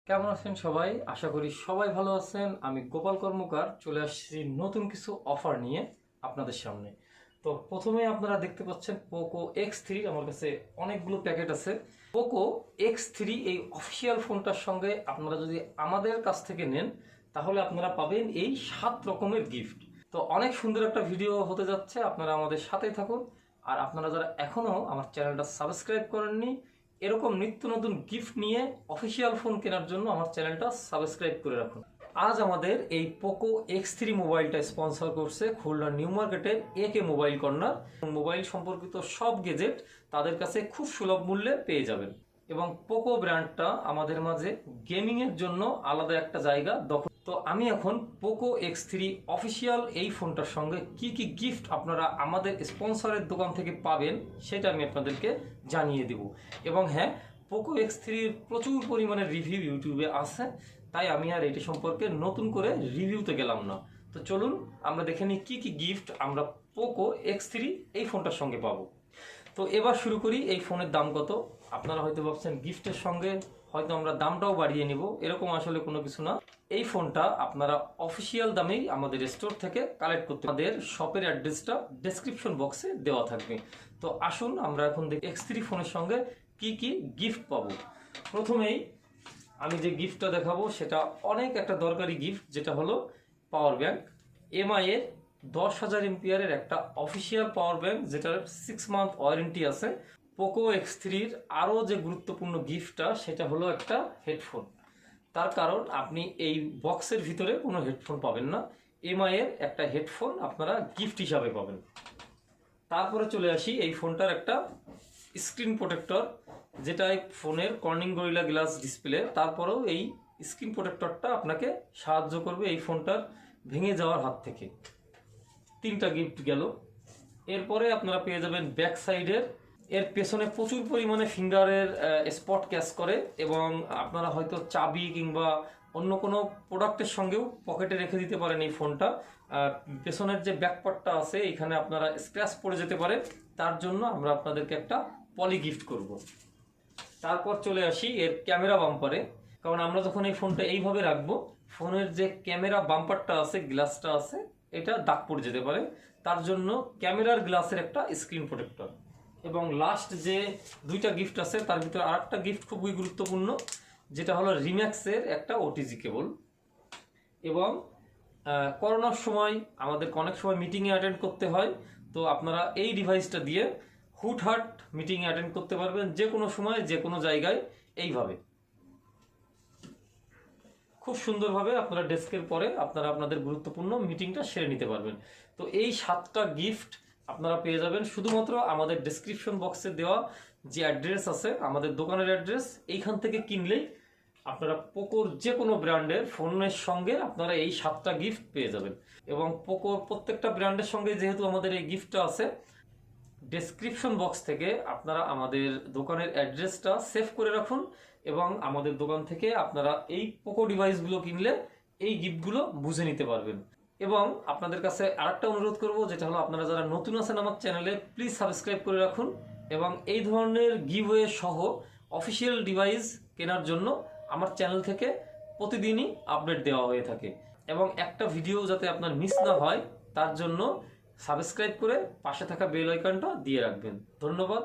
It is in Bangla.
কেমন আছেন সবাই? আশা করি সবাই ভালো আছেন। আমি গোপাল কর্মকার চলে আসছি নতুন কিছু অফার নিয়ে আপনাদের সামনে। তো প্রথমে আপনারা দেখতে পাচ্ছেন পোকো X3। আমার কাছে অনেকগুলো প্যাকেট আছে। পোকো X3 এই অফিসিয়াল ফোনটার সঙ্গে আপনারা যদি আমাদের কাছ থেকে নেন তাহলে আপনারা পাবেন এই 7 রকমের গিফট। তো অনেক সুন্দর একটা ভিডিও হতে যাচ্ছে, আপনারা আমাদের সাথেই থাকুন। আর আপনারা যারা এখনও আমার চ্যানেলটা সাবস্ক্রাইব করেননি, এরকম নিত্য নতুন গিফট নিয়ে অফিসিয়াল ফোন কেনার জন্য আমার চ্যানেলটা সাবস্ক্রাইব করে রাখুন। আজ আমাদের এই পোকো X3 মোবাইলটা স্পন্সর করছে খুলনা নিউ মার্কেটের একে মোবাইল কর্নার। মোবাইল সম্পর্কিত সব গেজেট তাদের কাছে খুব সুলভ মূল্যে পেয়ে যাবেন। এবং পোকো ব্র্যান্ডটা আমাদের মাঝে গেমিংয়ের জন্য আলাদা একটা জায়গা দখল। তো আমি এখন পোকো X3 অফিসিয়াল এই ফোনটার সঙ্গে কি কি গিফট আপনারা আমাদের স্পন্সরের দোকান থেকে পাবেন সেটা আমি আপনাদেরকে জানিয়ে দেব। এবং হ্যাঁ, পোকো X3-র প্রচুর পরিমাণে রিভিউ ইউটিউবে আছে, তাই আমি আর এটি সম্পর্কে নতুন করে রিভিউতে গেলাম না। তো চলুন আমরা দেখে নিই কি কি গিফট আমরা পোকো X3 এই ফোনটার সঙ্গে পাবো। তো এবার শুরু করি। এই ফোনের দাম কত? আপনারা হয়তো ভাবছেন গিফটের সঙ্গে হয়তো আমরা দামটাও বাড়িয়ে নিব, এরকম আসলে কোনো কিছু না। এই ফোনটা আপনারা অফিসিয়াল দামেই আমাদের স্টোর থেকে কালেক্ট করতে। আমাদের শপের অ্যাড্রেসটা ডেসক্রিপশন বক্সে দেওয়া থাকবে। তো আসুন আমরা এখন দেখি X3 ফোনের সঙ্গে কি কি গিফট পাবো। প্রথমেই আমি যে গিফটটা দেখাবো সেটা অনেক একটা দরকারি গিফট, যেটা হলো পাওয়ার ব্যাংক। এমআই এর 10,000 এমপিয়ারের একটা অফিসিয়াল পাওয়ার ব্যাংক, যেটার 6 মান্থ ওয়ারেন্টি আছে। পোকো X3-র আরও যে গুরুত্বপূর্ণ গিফটটা সেটা হলো একটা হেডফোন। তার কারণ আপনি এই বক্সের ভিতরে কোনো হেডফোন পাবেন না, এমআই এর একটা হেডফোন আপনারা গিফট হিসাবে পাবেন। তারপরে চলে আসি এই ফোনটার একটা স্ক্রিন প্রোটেক্টর, যেটা এই ফোনের কর্নিং গরিলা গ্লাস ডিসপ্লে। তারপরেও এই স্ক্রিন প্রোটেক্টরটা আপনাকে সাহায্য করবে এই ফোনটার ভেঙে যাওয়ার হাত থেকে। 3টা গিফট গেল। এরপরে আপনারা পেয়ে যাবেন ব্যাক সাইডের, এর পেছনে প্রচুর পরিমাণে ফিঙ্গারের স্পট ক্যাচ করে, এবং আপনারা হয়তো চাবি কিংবা অন্য কোনো প্রোডাক্টের সঙ্গেও পকেটে রেখে দিতে পারেন এই ফোনটা। পেছনের যে ব্যাকপার্টটা আছে এখানে আপনারা স্ক্র্যাচ পড়ে যেতে পারে, তার জন্য আমরা আপনাদেরকে একটা পলি গিফট করব। তারপর চলে আসি এর ক্যামেরা বাম্পারে, কারণ আমরা যখন এই ফোনটা এইভাবে রাখবো, ফোনের যে ক্যামেরা বাম্পারটা আছে, গ্লাসটা আছে, এটা দাগ পড়ে যেতে পারে, তার জন্য ক্যামেরার গ্লাসের একটা স্ক্রিন প্রোটেক্টর। এবং লাস্ট যে 2টা গিফট আছে তার ভিতরে আরেকটা গিফট খুবই গুরুত্বপূর্ণ, যেটা হলো রিম্যাক্সের একটা ওটিজি কেবল। এবং করোনার সময় আমাদের অনেক সময় মিটিংয়ে অ্যাটেন্ড করতে হয়, তো আপনারা এই ডিভাইসটা দিয়ে হুটহাট মিটিংয়ে অ্যাটেন্ড করতে পারবেন যে কোনো সময় যে কোনো জায়গায়। এইভাবে খুব সুন্দরভাবে আপনারা ডেস্কের পরে আপনারা আপনাদের গুরুত্বপূর্ণ মিটিংটা সেরে নিতে পারবেন। তো এই 7টা গিফট আপনারা পেয়ে যাবেন শুধুমাত্র আমাদের ডেসক্রিপশন বক্সে দেওয়া যে অ্যাড্রেস আছে, আমাদের দোকানের অ্যাড্রেস, এইখান থেকে কিনলেই আপনারা পোকোর যে কোনো ব্র্যান্ডের ফোনের সঙ্গে আপনারা এই 7টা গিফট পেয়ে যাবেন। এবং পোকোর প্রত্যেকটা ব্র্যান্ডের সঙ্গে যেহেতু আমাদের এই গিফটটা আছে, ডেসক্রিপশন বক্স থেকে আপনারা আমাদের দোকানের অ্যাড্রেসটা সেভ করে রাখুন, এবং আমাদের দোকান থেকে আপনারা এই পোকো ডিভাইসগুলো কিনলে এই গিফটগুলো বুঝে নিতে পারবেন। এবং আপনাদের কাছে আরেকটা অনুরোধ করব, যেটা হলো আপনারা যারা নতুন আছেন আমার চ্যানেলে, প্লিজ সাবস্ক্রাইব করে রাখুন। এবং এই ধরনের গিভওয়ে সহ অফিসিয়াল ডিভাইস কেনার জন্য আমার চ্যানেল থেকে প্রতিদিনই আপডেট দেওয়া হয়ে থাকে। এবং একটা ভিডিও যাতে আপনার মিস না হয় তার জন্য সাবস্ক্রাইব করে পাশে থাকা বেল আইকনটা দিয়ে রাখবেন। ধন্যবাদ।